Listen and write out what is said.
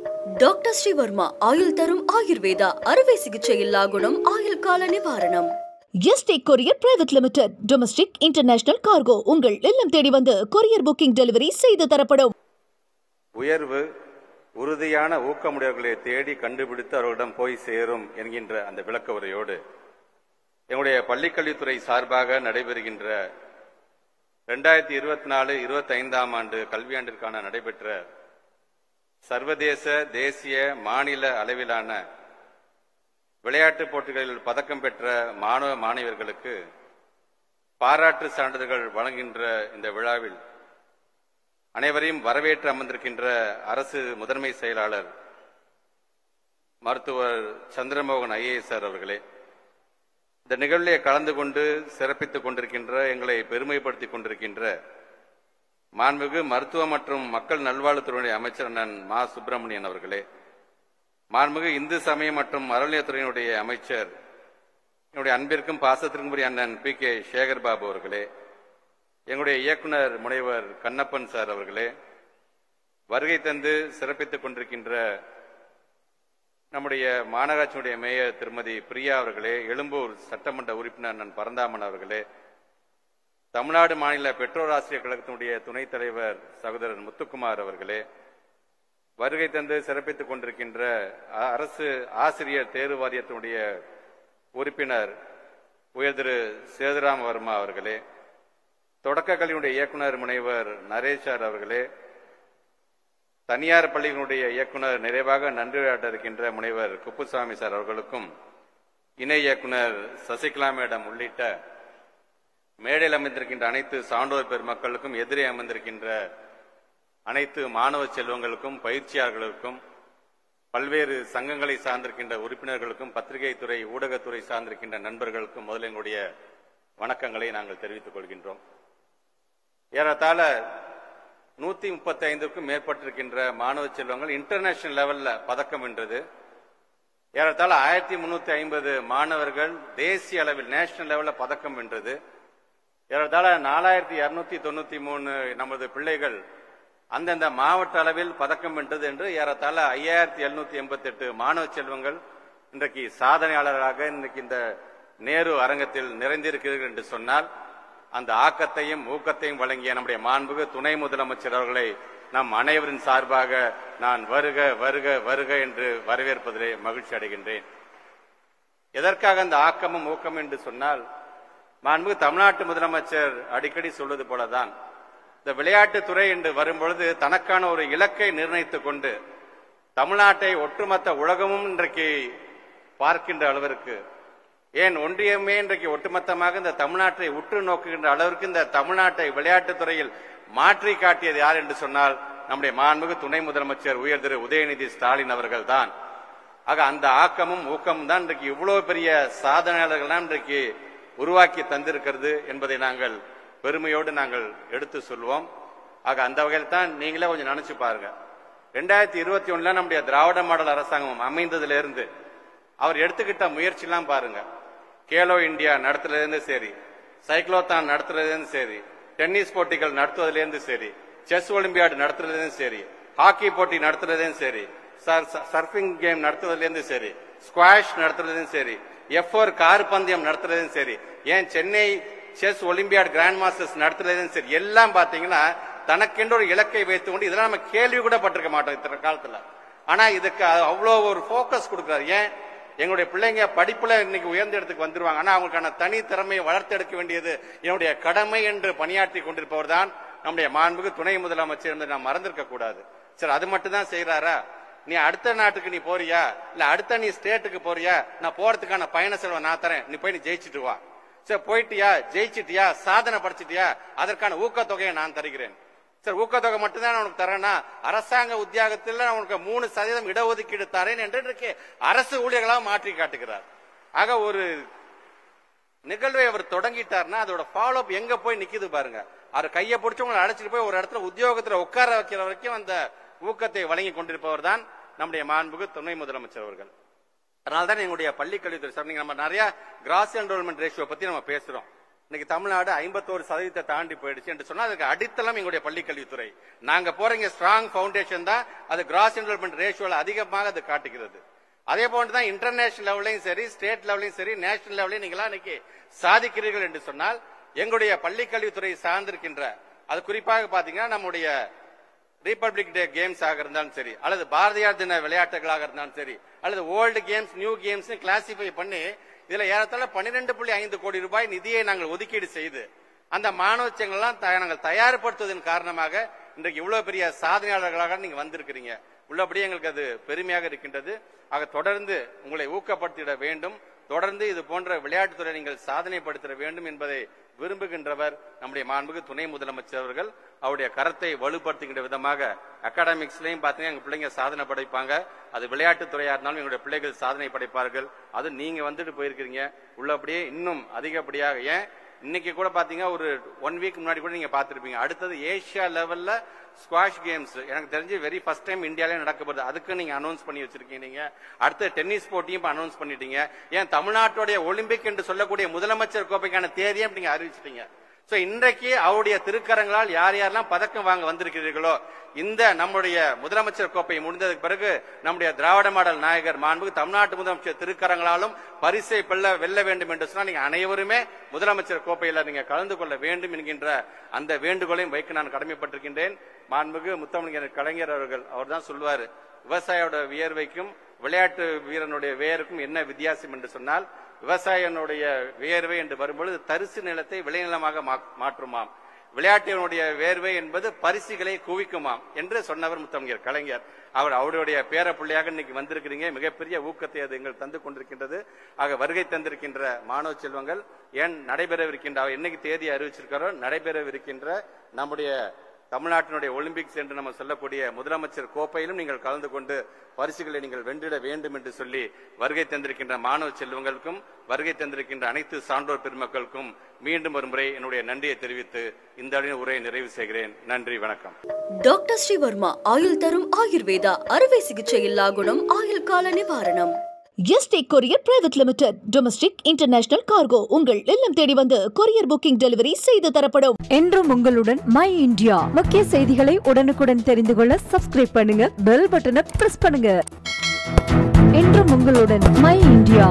Doctor Sreevarma ஆயுள் தரும் ஆயுர்வேதா அறுவை சிகிச்சை இல்லா குணம் ஆயுள் கால நிவாரணம். Yesterday courier private limited domestic international cargo உங்கள் இல்லம் தேடி வந்து கொரியர் புக்கிங் டெலிவரி செய்து தரப்படும். உயர்வு உறுதியான ஊக்கமுடையவர்களை தேடி கண்டுபிடித்து அவர்களிடம் போய் சேரும் என்கின்ற அந்த விளக்க உரையோடு எங்களுடைய பள்ளிக்கல்வித்துறை சார்பாக நடைபெறுகின்ற 2024-25 ஆண்டு கல்வியாண்டிற்கான நடைபெற்ற சர்வதேச தேசிய மாநில அளவிலான விளையாட்டுப் போட்டிகளில் பதக்கம் பெற்ற மாணவ மாணவியர்களுக்கு பாராட்டு சான்றிதழ்கள் வழங்குகின்ற இந்த விழாவில் அனைவரையும் வரவேற்று அமர்ந்திருக்கின்ற அரசு முதன்மை செயலாளர் மருத்துவர் சந்திரமோகன் IAS அவர்களே, இந்த நிகழ்விலே கலந்து கொண்டு சிறப்பித்துக் கொண்டிருக்கின்ற எங்களை பெருமைப்படுத்திக் கொண்டிருக்கின்ற மாண்புமிகு மருத்துவ மற்றும் மக்கள் நல்வாழ்வுத்துறை அமைச்சர் அண்ணன் மா சுப்பிரமணியன் அவர்களே, மாண்புமிகு இந்து சமய மற்றும் அறநிலையத்துறையினுடைய அமைச்சர் என்னுடைய அன்பிற்கும் பாசத்திற்கும் உரிய அண்ணன் PK சேகர் பாபு அவர்களே, எங்களுடைய இயக்குனர் முனைவர் கண்ணப்பன் சார் அவர்களே, வருகை தந்து சிறப்பித்துக் கொண்டிருக்கின்ற நம்முடைய மாநகராட்சியினுடைய மேயர் திருமதி பிரியா அவர்களே, எழும்பூர் சட்டமன்ற உறுப்பினர் அண்ணன் பரந்தாமன் அவர்களே, தமிழ்நாடு மாநில பெற்றோர் ஆசிரியர் கழகத்தினுடைய துணைத் தலைவர் சகோதரர் முத்துக்குமார் அவர்களே, வருகை தந்து சிறப்பித்துக் கொண்டிருக்கின்ற அரசு ஆசிரியர் தேர்வு வாரியத்தினுடைய உறுப்பினர் உயர் திரு சேதுராம் வர்மா அவர்களே, தொடக்க கல்வியினுடைய இயக்குனர் முனைவர் நரேஷார் அவர்களே, தனியார் பள்ளிகளுடைய இயக்குனர் நிறைவாக நன்றியாட்ட இருக்கின்ற முனைவர் குப்புசாமி சார் அவர்களுக்கும், இணை இயக்குனர் சசிகலா மேடம் உள்ளிட்ட மேடையில் அமைந்திருக்கின்ற அனைத்து சான்றோர் பெருமக்களுக்கும், எதிரே அமர்ந்திருக்கின்ற அனைத்து மாணவ செல்வங்களுக்கும், பயிற்சியாளர்களுக்கும், பல்வேறு சங்கங்களை சார்ந்திருக்கின்ற உறுப்பினர்களுக்கும், பத்திரிகை துறை ஊடகத்துறை சார்ந்திருக்கின்ற நண்பர்களுக்கும் முதல் எங்களுடைய வணக்கங்களை நாங்கள் தெரிவித்துக் கொள்கின்றோம். ஏறத்தாழ 135க்கும் மேற்பட்டிருக்கின்ற மாணவ செல்வங்கள் இன்டர்நேஷனல் லெவல்ல பதக்கம் வென்றது. ஏறத்தாழ 1350 மாணவர்கள் தேசிய அளவில் நேஷனல் லெவல்ல பதக்கம் வென்றது. ஏறத்தாழ 4293 நமது பிள்ளைகள் அந்தந்த மாவட்ட அளவில் பதக்கம் வென்றது என்று ஏறத்தாழ 5788 மாணவ செல்வங்கள் இன்றைக்கு சாதனையாளராக இன்றைக்கு இந்த நேரு அரங்கத்தில் நிறைந்திருக்கிறீர்கள் என்று சொன்னால், அந்த ஆக்கத்தையும் ஊக்கத்தையும் வழங்கிய நம்முடைய மாண்புமிகு துணை முதலமைச்சர் அவர்களை நம் அனைவரின் சார்பாக நான் வருக வருக வருக என்று வரவேற்பதிலே மகிழ்ச்சி அடைகின்றேன். எதற்காக அந்த ஆக்கமும் ஊக்கமும் என்று சொன்னால், மாண்புமிகு தமிழ்நாட்டு முதலமைச்சர் அடிக்கடி சொல்வது போலதான், இந்த விளையாட்டுத்துறை என்று வரும்பொழுது தனக்கான ஒரு இலக்கை நிர்ணயித்துக் கொண்டு தமிழ்நாட்டை ஒட்டுமொத்த உலகமும் இன்றைக்கு பார்க்கின்ற அளவிற்கு, ஏன் ஒன்றியமே இன்றைக்கு ஒட்டுமொத்தமாக இந்த தமிழ்நாட்டை உற்று நோக்குகின்ற அளவிற்கு இந்த தமிழ்நாட்டை விளையாட்டுத்துறையில் மாற்றி காட்டியது யார் என்று சொன்னால், நம்முடைய மாண்புமிகு துணை முதலமைச்சர் உயர் திரு உதயநிதி ஸ்டாலின் அவர்கள் தான். ஆக அந்த ஆக்கமும் ஊக்கமும் தான் இன்றைக்கு இவ்வளவு பெரிய சாதனையாளர்கள் தான் இன்றைக்கு உருவாக்கி தந்திருக்கிறது என்பதை நாங்கள் பெருமையோடு நாங்கள் எடுத்து சொல்வோம். ஆக அந்த வகையில் தான் நீங்களே கொஞ்சம் நினைச்சு பாருங்க. 2021 நம்முடைய திராவிட மாடல் அரசாங்கம் அமைந்ததிலிருந்து அவர் எடுத்துக்கிட்ட முயற்சி எல்லாம் பாருங்க. கேலோ இந்தியா நடத்துறதுலேருந்து சரி, சைக்ளோத்தான் நடத்துறதுலேருந்து சரி, டென்னிஸ் போட்டிகள் நடத்துவதிலேருந்து சரி, செஸ் ஒலிம்பியாடு நடத்துறதுலேருந்து சரி, ஹாக்கி போட்டி நடத்துறதுலேருந்து சரி, சர்ஃபிங் கேம் நடத்துவதிலேருந்து சரி, ஸ்குவாஷ் நடத்துறதுலேருந்து சரி, F4 கார் பந்தயம் நடத்துறதுலேருந்து சரி, ஏன் Chennai chess olympiad grand masters நடத்துறதுலேருந்து சரி, எல்லாம் பாத்தீங்கன்னா தனக்கென்று ஒரு இலக்கை வைத்துக் கொண்டு இதெல்லாம் நம்ம கேள்வி கூட பட்டிருக்க மாட்டோம் இத்தனை காலத்துல. ஆனா இதுக்கு அவ்வளோ ஒரு போக்கஸ் கொடுக்கிறார். ஏன் எங்களுடைய பிள்ளைங்க படிப்புல இன்னைக்கு உயர்ந்த இடத்துக்கு வந்துருவாங்க, ஆனா அவங்களுக்கான தனி திறமையை வளர்த்தெடுக்க வேண்டியது என்னுடைய கடமை என்று பணியாற்றி கொண்டிருப்பவர் தான் நம்முடைய மாண்புமிகு துணை முதலமைச்சர் என்று நாம் மறந்திருக்க கூடாது. சரி, அது மட்டும் தான் செய்யறாரா? நீ அடுத்த நாட்டுக்கு நீ போறியா, இல்ல அடுத்த நீ ஸ்டேட்டுக்கு போறியா, நான் போறதுக்கான பயண செலவை நான் தரேன், நீ போய் நீ ஜெயிச்சுட்டு வா. சரி, போயிட்டியா, ஜெயிச்சிட்டியா, சாதனை படைச்சிட்டியா, அதற்கான ஊக்கத்தொகையை நான் தருகிறேன். சரி, ஊக்கத்தொகை மட்டும்தான் உனக்கு தரேன்னா அரசாங்க உத்தியோகத்தில் உனக்கு 3% இடஒதுக்கீடு தரேன் என்று அரசு ஊழியர்களாக மாற்றி காட்டுகிறார். ஆக ஒரு நிகழ்வை அவர் தொடங்கிட்டார்னா அதோட ஃபாலோ அப் எங்க போய் நிக்குது பாருங்க. அவர் கையை பிடிச்சு உங்களை அழைச்சிட்டு போய் ஒரு இடத்துல உத்தியோகத்துல உட்கார வைக்கிற வரைக்கும் அந்த ஊக்கத்தை வழங்கி கொண்டிருப்பவர் தான் நம்முடைய மாண்புமிகு துணை முதலமைச்சர் அவர்கள். அதனால்தான் எங்களுடைய பள்ளி கல்வித்துறை சார், நம்ம நிறைய கிராஸ் என்ரோல்மெண்ட் ரேஷியோ பத்தி நம்ம பேசுறோம். இன்னைக்கு தமிழ்நாடு 51% தாண்டி போயிடுச்சு என்று சொன்னா அதுக்கு அடித்தளம் எங்களுடைய பள்ளிக்கல்வித்துறை. நாங்க போறீங்க ஸ்ட்ராங் ஃபவுண்டேஷன் தான் அது கிராஸ் என்ரோல்மெண்ட் ரேஷியோல அதிகமாக அது காட்டுகிறது. அதே போன்றுதான் இன்டர்நேஷனல் லெவலையும் சரி, ஸ்டேட் லெவலையும் சரி, நேஷனல் லெவலையும் நீங்களா இன்னைக்கு சாதிக்கிறீர்கள் என்று சொன்னால் எங்களுடைய பள்ளிக்கல்வித்துறை சார்ந்திருக்கின்ற அது குறிப்பாக பாத்தீங்கன்னா நம்முடைய ரிபப்ளிக் டே கேம்ஸ் ஆக இருந்தாலும் சரி, அல்லது பாரதியார் தின விளையாட்டுகளாக இருந்தாலும் சரி, அல்லது old games new games classify பண்ணி இதுல ஏறத்தாழ 12.5 கோடி ரூபாய் நிதியை நாங்கள் ஒதுக்கீடு செய்து அந்த மாணவ சங்கங்கள்லாம் நாங்கள் தயார்படுத்துவதன் காரணமாக இன்றைக்கு இவ்வளவு பெரிய சாதனையாளர்களாக நீங்க வந்திருக்கிறீங்க. உள்ளபடியே எங்களுக்கு அது பெருமையாக இருக்கின்றது. ஆக தொடர்ந்து உங்களை ஊக்கப்படுத்திட வேண்டும். தொடர்ந்து இது போன்ற விளையாட்டுத்துறை நீங்கள் சாதனைப்படுத்த வேண்டும் என்பதை விரும்புகின்றவர் நம்முடைய மாண்புக்கு துணை முதலமைச்சர் அவர்கள். அவருடைய கருத்தை வலுப்படுத்துகின்ற விதமாக அகாடமிக்ஸ்லயும் பாத்தீங்கன்னா எங்க பிள்ளைங்க சாதனை படைப்பாங்க. அது விளையாட்டுத்துறையா இருந்தாலும் எங்களுடைய பிள்ளைகள் சாதனை படைப்பார்கள். அது நீங்க வந்துட்டு போயிருக்கிறீங்க. உள்ளபடியே இன்னும் அதிகப்படியாக ஏன் இன்னைக்கு கூட பாத்தீங்கன்னா ஒரு 1 வீக் முன்னாடி கூட நீங்க பாத்திருப்பீங்க. அடுத்தது ஏசியா லெவல்ல ஸ்குவாஷ் கேம்ஸ் எனக்கு தெரிஞ்சு வெரி ஃபர்ஸ்ட் டைம் இந்தியாவிலே நடக்கப்படுது. அதுக்கு நீங்க அனௌன்ஸ் பண்ணி வச்சிருக்கீங்க. நீங்க அடுத்த டென்னிஸ் போட்டியும் அனௌன்ஸ் பண்ணிட்டீங்க. ஏன் தமிழ்நாட்டுடைய ஒலிம்பிக் என்று சொல்லக்கூடிய முதலமைச்சர் கோப்பைக்கான தேதியும் நீங்க அறிவிச்சிட்டீங்க. சோ இன்றைக்கு அவருடைய திருக்கரங்களால் யார் யாரெல்லாம் பதக்கம் வாங்க வந்திருக்கிறீர்களோ இந்த நம்முடைய முதலமைச்சர் கோப்பை முடிந்ததுக்கு பிறகு நம்முடைய திராவிட மாடல் நாயகர் மாண்புக்கு தமிழ்நாட்டு முதலமைச்சர் திருக்கரங்களாலும் பரிசை வெல்ல வேண்டும் என்று சொன்னால் நீங்க அனைவருமே முதலமைச்சர் கோப்பையில் நீங்க கலந்து கொள்ள வேண்டும் என்கின்ற அந்த வேண்டுகோளையும் வைக்க நான் கடமைப்பட்டிருக்கின்றேன். மாண்புக்கு முத்தமிழர் கலைஞர் அவர் தான் சொல்லுவாரு, விவசாயியோட வியர்வைக்கும் விளையாட்டு வீரனுடைய வேருக்கும் என்ன வித்தியாசம் என்று சொன்னால் விவசாயினுடைய வியர்வை என்று வரும்பொழுது தரிசு நிலத்தை விளைநிலமாக மாற்றுமாம், விளையாட்டினுடைய வேர்வை என்பது பரிசுகளை குவிக்குமாம் என்று சொன்னவர் முத்தமிழர் கலைஞர். அவருடைய பேர பிள்ளையாக இன்னைக்கு வந்திருக்கிறீங்க. மிகப்பெரிய ஊக்கத்தை அது எங்கள் தந்து கொண்டிருக்கின்றது. ஆக வருகை தந்திருக்கின்ற மாணவ செல்வங்கள் ஏன் நடைபெறவிருக்கின்ற என்னைக்கு தேதி அறிவிச்சிருக்காரோ நடைபெறவிருக்கின்ற நம்முடைய தமிழ்நாட்டினுடைய ஒலிம்பிக்ஸ் என்று நம்ம சொல்லக்கூடிய முதலமைச்சர் கோப்பையிலும் நீங்கள் கலந்து கொண்டு பரிசுகளை நீங்கள் வென்றிட வேண்டும் என்று சொல்லி வருகை தந்திருக்கின்ற மாணவ செல்வங்களுக்கும் வருகை தந்திருக்கின்ற அனைத்து சான்றோர் பெருமக்களுக்கும் மீண்டும் ஒரு முறை என்னுடைய நன்றியை தெரிவித்து இந்த உரையை நிறைவு செய்கிறேன். நன்றி, வணக்கம். டாக்டர் ஸ்ரீவர்மா ஆயுள் தரும் ஆயுர்வேதா அறுவை சிகிச்சை இல்லா குணம் ஆயுள் கால நிவாரணம். Yesterday courier private limited domestic international cargo உங்கள் இல்லம் தேடி வந்து கொரியர் புக்கிங் டெலிவரி செய்து தரப்படும். என்றும் உங்களுடன் மை இந்தியா. முக்கிய செய்திகளை உடனுக்குடன் தெரிந்து கொள்ள சப்ஸ்கிரைப் பண்ணுங்க, பெல் பட்டனை பிரஸ் பண்ணுங்க. என்றும் உங்களுடன் மை இந்தியா.